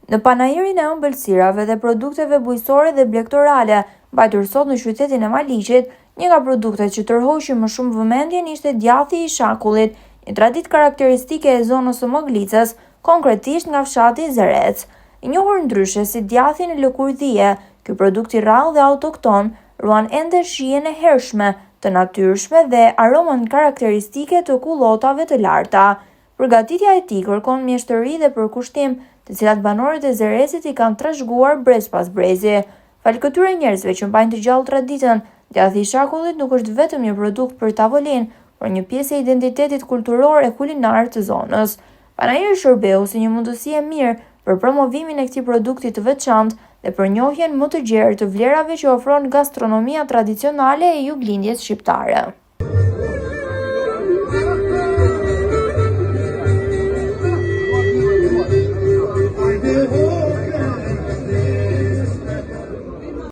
Në panajirin e ëmbëlsirave dhe produkteve bujqësore dhe blegtorale, mbajtur sot në qytetin e Maliqit, një nga produktet që tërhoqi më shumë vëmendjen ishte djathi i shakullit, një traditë karakteristike e zonës së Moglicës, konkretisht nga fshati Zerec. I njohur ndryshe si djathi në lëkurdhije, ky produkt i rrallë dhe autokton ruan ende shijen e hershme, të natyrshme dhe aromën karakteristike të kullotave të larta. Përgatitja e tij kërkon mjeshtëri dhe përkushtim, të cilat banorët e Zerecit i kanë trashëguar brez pas brezi. Falë këtyre njerëzve që mbajnë të gjallë traditën, djathi i shakullit nuk është vetëm një produkt për tavolinë, por një pjesë e identitetit kulturor e kulinar të zonës. Panajiri shërbeu si një mundësi e mirë për promovimin e këtij produkti të veçantë dhe për njohjen më të gjerë të vlerave që ofron gastronomia tradicionale e juglindjes shqiptare.